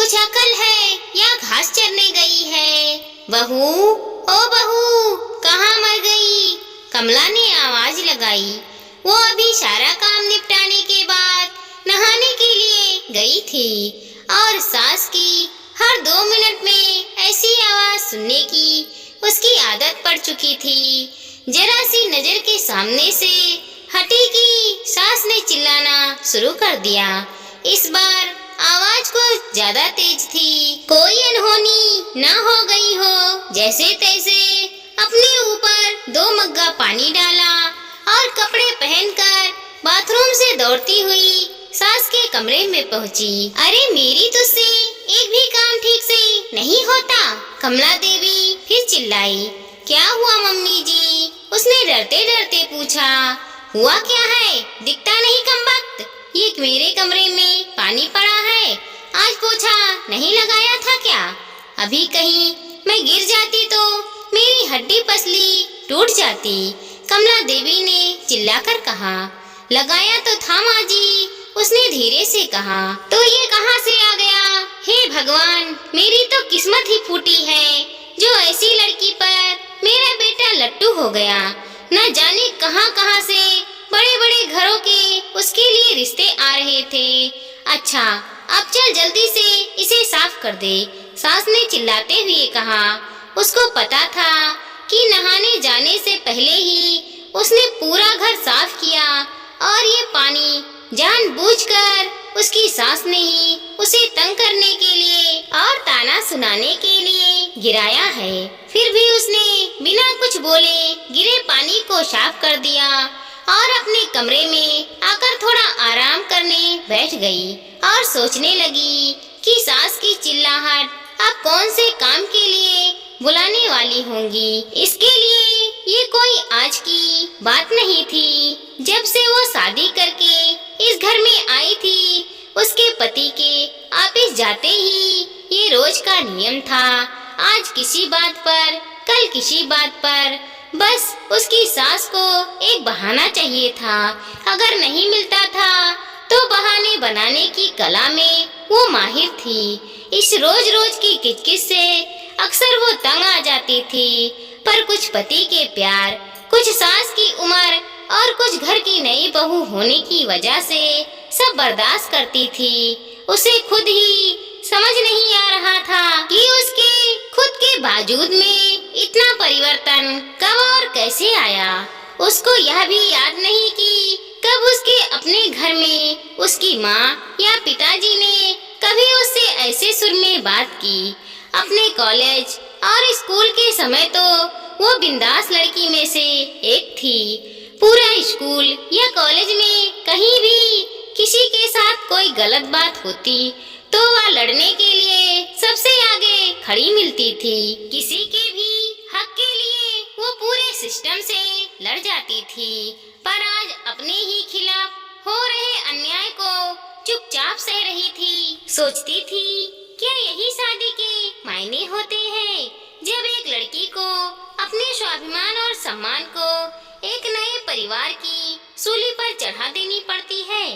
कुछ अकल है या घास चरने गई है? बहू, ओ बहू, कहाँ मर गई? कमला ने आवाज लगाई। वो अभी सारा काम निपटाने के बाद नहाने के लिए गई थी और सास की हर 2 मिनट में ऐसी आवाज सुनने की उसकी आदत पड़ चुकी थी। जरा सी नजर के सामने से हटी कि सास ने चिल्लाना शुरू कर दिया। इस बार आवाज कुछ ज्यादा तेज थी। कोई अनहोनी ना हो गई हो। जैसे तैसे अपने ऊपर 2 मग्गा पानी डाला और कपड़े पहनकर बाथरूम से दौड़ती हुई सास के कमरे में पहुंची। अरे मेरी तुझसे एक भी काम ठीक से नहीं होता? कमला देवी फिर चिल्लाई। क्या हुआ मम्मी जी? उसने डरते डरते पूछा। हुआ क्या है, दिखता नहीं कमबख्त? ये मेरे कमरे में पानी पड़ा है, आज पोछा नहीं लगाया था क्या? अभी कहीं मैं गिर जाती तो मेरी हड्डी पसली टूट जाती। कमला देवी ने चिल्लाकर कहा। लगाया तो था माँ जी, उसने धीरे से कहा। तो ये कहाँ से आ गया? हे भगवान, मेरी तो किस्मत ही फूटी है जो ऐसी लड़की पर मेरा बेटा लट्टू हो गया। न जाने कहाँ कहाँ से बड़े बड़े घरों के उसके लिए रिश्ते आ रहे थे। अच्छा, अब चल जल्दी से इसे साफ कर दे, सास ने चिल्लाते हुए कहा। उसको पता था कि नहाने जाने से पहले ही उसने पूरा घर साफ किया और ये पानी जानबूझकर उसकी सास ने ही उसे तंग करने के लिए और ताना सुनाने के लिए गिराया है। फिर भी उसने बिना कुछ बोले गिरे पानी को साफ कर दिया और अपने कमरे में आकर थोड़ा आराम करने बैठ गई और सोचने लगी कि सास की चिल्लाहट अब कौन से काम के लिए बुलाने वाली होंगी। इसके लिए ये कोई आज की बात नहीं थी। जब से वो शादी करके इस घर में आई थी, उसके पति के ऑफिस जाते ही ये रोज का नियम था। आज किसी बात पर, कल किसी बात पर, बस उसकी सास को एक बहाना चाहिए था। अगर नहीं मिलता था तो बहाने बनाने की कला में वो माहिर थी। इस रोज रोज की किचकिच से अक्सर वो तंग आ जाती थी, पर कुछ पति के प्यार, कुछ सास की उम्र और कुछ घर की नई बहू होने की वजह से सब बर्दाश्त करती थी। उसे खुद ही समझ नहीं आ रहा था कि उसके खुद के बावजूद में इतना परिवर्तन कब और कैसे आया। उसको यह भी याद नहीं कि कब उसके अपने घर में उसकी माँ या पिताजी ने कभी उससे ऐसे सुर में बात की। अपने कॉलेज और स्कूल के समय तो वो बिंदास लड़की में से एक थी। पूरा स्कूल या कॉलेज में कहीं भी किसी के साथ कोई गलत बात होती तो वह लड़ने के लिए सबसे आगे खड़ी मिलती थी। किसी के भी हक के लिए वो पूरे सिस्टम से लड़ जाती थी, पर आज अपने ही खिलाफ हो रहे अन्याय को चुपचाप सह रही थी। सोचती थी, क्या यही शादी के मायने होते हैं, जब एक लड़की को अपने स्वाभिमान और सम्मान को एक नए परिवार की सूली पर चढ़ा देनी पड़ती है।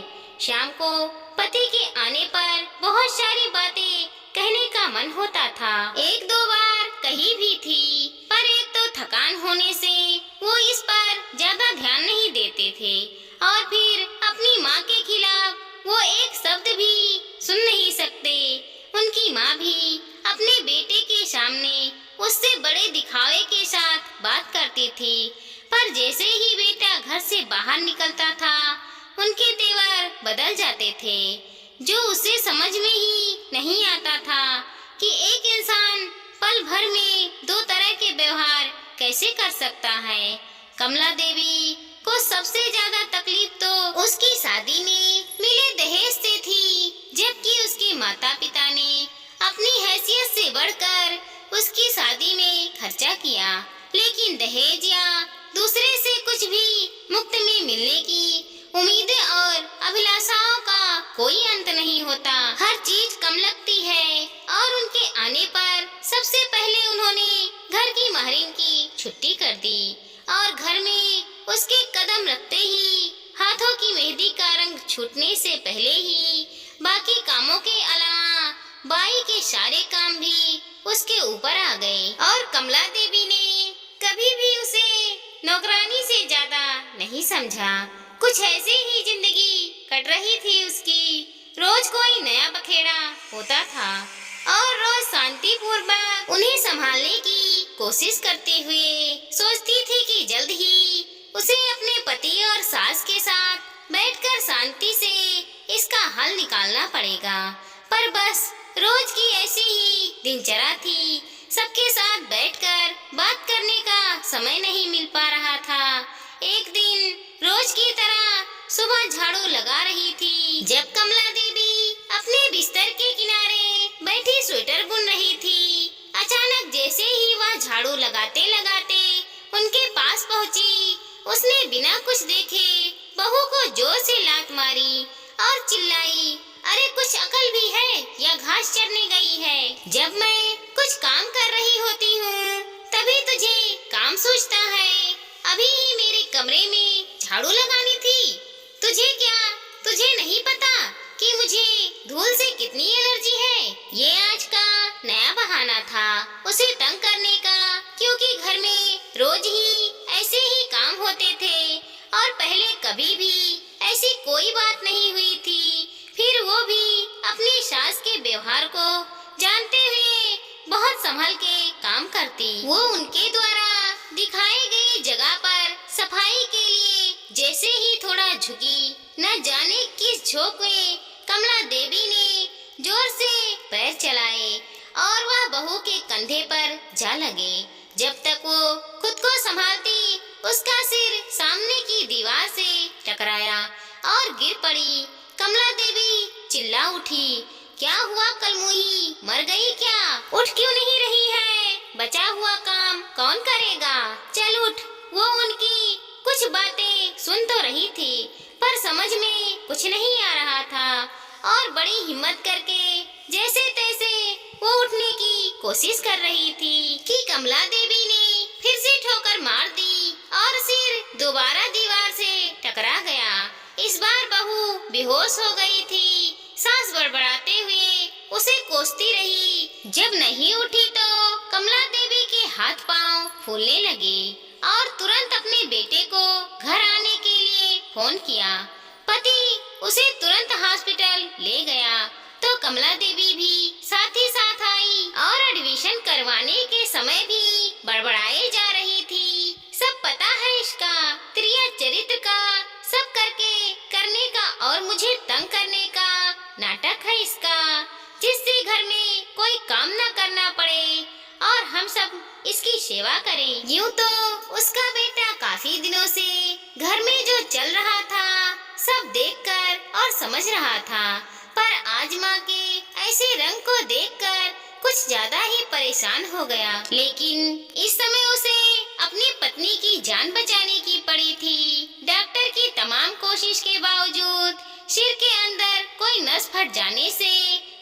शाम को पति के आने पर बहुत सारी बातें कहने का मन होता था। 1-2 बार कही भी थी, पर एक तो थकान होने से वो इस पर ज्यादा ध्यान नहीं देते थे और फिर अपनी माँ के खिलाफ वो एक शब्द भी सुन नहीं सकते। उनकी माँ भी अपने बेटे के सामने उससे बड़े दिखावे के साथ बात करती थी, पर जैसे ही बेटा घर से बाहर निकलता था उनके तेवर बदल जाते थे, जो उसे समझ में ही नहीं आता था कि एक इंसान पल भर में 2 तरह के व्यवहार कैसे कर सकता है। कमला देवी को सबसे ज्यादा तकलीफ तो उसकी शादी में मिले दहेज से थी, जबकि उसके माता पिता ने अपनी हैसियत से बढ़कर उसकी शादी में खर्चा किया, लेकिन दहेज या दूसरे से कुछ भी मुफ्त में मिलने की उम्मीदें और अभिलाषाओं का कोई अंत नहीं होता। हर चीज कम लगती है और उनके आने पर सबसे पहले उन्होंने घर की महरीन की छुट्टी कर दी और घर में उसके कदम रखते ही हाथों की मेहंदी का रंग छूटने से पहले ही बाकी कामों के अलावा बाई के सारे काम भी उसके ऊपर आ गए और कमला देवी ने कभी भी उसे नौकरानी से ज्यादा नहीं समझा। कुछ ऐसे ही जिंदगी कट रही थी उसकी। रोज कोई नया बखेड़ा होता था और रोज शांति पूर्वक उन्हें संभालने की कोशिश करते हुए सोचती थी कि जल्द ही उसे अपने पति और सास के साथ बैठकर शांति से इसका हल निकालना पड़ेगा। पर बस रोज की ऐसी ही दिनचर्या थी। सबके साथ बैठकर बात करने का समय नहीं मिल पा रहा था। एक दिन रोज की तरह सुबह झाड़ू लगा रही थी जब कमला देवी अपने बिस्तर के किनारे बैठी स्वेटर बुन रही थी। अचानक जैसे ही वह झाड़ू लगाते लगाते उनके पास पहुंची, उसने बिना कुछ देखे बहू को जोर से लात मारी और चिल्लाई, अरे कुछ अकल भी है या घास चरने गई है? जब मैं कुछ काम कर रही होती हूँ तभी तुझे काम सूझता है। अभी ही मेरे कमरे में झाड़ू लगानी थी। तुझे नहीं पता कि मुझे धूल से कितनी एलर्जी है? ये आज का नया बहाना था उसे तंग करने का, क्योंकि घर में रोज ही ऐसे ही काम होते थे और पहले कभी भी ऐसी कोई बात नहीं हुई थी। फिर वो भी अपनी सास के व्यवहार को जानते हुए बहुत संभल के काम करती। वो उनके द्वारा दिखाए गए जगह पर सफाई के लिए जैसे ही थोड़ा झुकी, न जाने किस झोंक में कमला देवी ने जोर से पैर चलाए और वह बहू के कंधे पर जा लगे। जब तक वो खुद को संभालती, उसका सिर सामने की दीवार से टकराया और गिर पड़ी। कमला देवी चिल्ला उठी, क्या हुआ कलमुही, मर गई क्या? उठ क्यों नहीं रही है? बचा हुआ काम कौन करेगा? चल उठ। वो उनकी कुछ बातें सुन तो रही थी पर समझ में कुछ नहीं आ रहा था और बड़ी हिम्मत करके जैसे तैसे वो उठने की कोशिश कर रही थी कि कमला देवी ने फिर से ठोकर मार दी और सिर दोबारा दीवार से टकरा गया। इस बार बहू बेहोश हो गई थी। सास बड़बड़ाते हुए उसे कोसती रही। जब नहीं उठी तो कमला देवी के हाथ पांव फूलने लगे और तुरंत अपने बेटे को घर आने के लिए फोन किया। पति उसे तुरंत हॉस्पिटल ले गया तो कमला देवी भी साथ ही साथ आई और एडमिशन करवाने के समय भी बड़बड़ाए जा रही थी। सब पता है इसका, त्रिया चरित्र का, सब करने का और मुझे तंग करने का नाटक है इसका, जिससे घर में कोई काम न करना पड़े और हम सब इसकी सेवा करें। यूं तो उसका बेटा काफी दिनों से घर में जो चल रहा था सब देखकर और समझ रहा था, पर आज माँ के ऐसे रंग को देखकर कुछ ज्यादा ही परेशान हो गया। लेकिन इस समय उसे अपनी पत्नी की जान बचाने की पड़ी थी। डॉक्टर की तमाम कोशिश के बावजूद सिर के अंदर कोई नस फट जाने से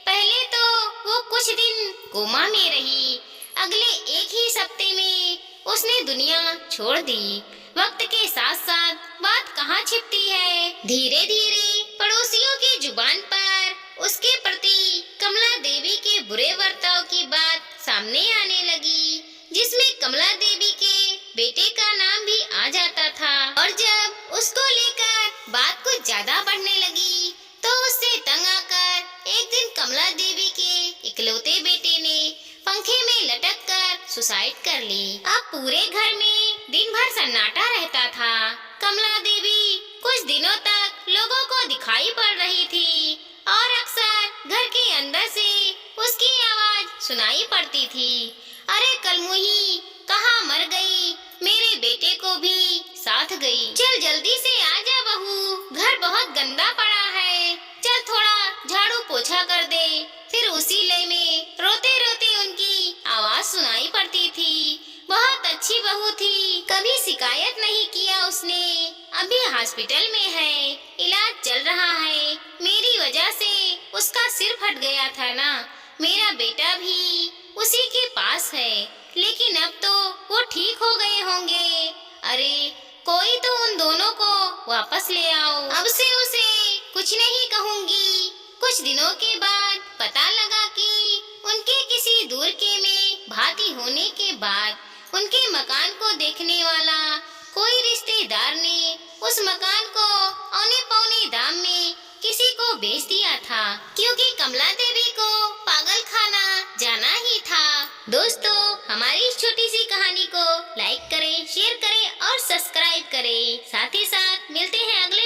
पहले तो वो कुछ दिन कोमा में रही। अगले एक ही हफ्ते में उसने दुनिया छोड़ दी। वक्त के साथ साथ बात कहाँ छिपती है। धीरे धीरे पड़ोसियों की जुबान पर उसके प्रति कमला देवी के बुरे बर्ताव की बात सामने आने लगी, जिसमें कमला देवी के बेटे का नाम भी आ जाता था। और जब उसको लेकर बात कुछ ज्यादा बढ़ने लगी तो उससे तंग आकर एक दिन कमला देवी के इकलौते बेटे ने पंखे में लटक कर सुसाइड कर ली। अब पूरे घर में दिन भर सन्नाटा रहता था। कमला देवी कुछ दिनों तक लोगों को दिखाई पड़ रही थी और अक्सर घर के अंदर से उसकी आवाज सुनाई पड़ती थी, अरे कलमुही कहाँ मर गई, मेरे बेटे को भी साथ गई। चल जल्दी से आ जा बहू, घर बहुत गंदा पड़ा है, चल थोड़ा झाड़ू पोछा कर दे। फिर उसी लय में रोते रोते उनकी आवाज सुनाई पड़ती थी। बहुत अच्छी बहू थी, कभी शिकायत नहीं किया उसने। अभी हॉस्पिटल में है, इलाज चल रहा है। मेरी वजह से उसका सिर फट गया था ना, मेरा बेटा भी उसी के पास है, लेकिन अब तो वो ठीक हो गए होंगे। अरे कोई तो उन दोनों को वापस ले आओ। अब से उसे कुछ नहीं कहूँगी। कुछ दिनों के बाद पता लगा कि गुवाहाटी होने के बाद उनके मकान को देखने वाला कोई रिश्तेदार ने उस मकान को औने पौने दाम में किसी को बेच दिया था, क्योंकि कमला देवी को पागल खाना जाना ही था। दोस्तों, हमारी इस छोटी सी कहानी को लाइक करें, शेयर करें और सब्सक्राइब करें। साथ ही साथ मिलते हैं अगले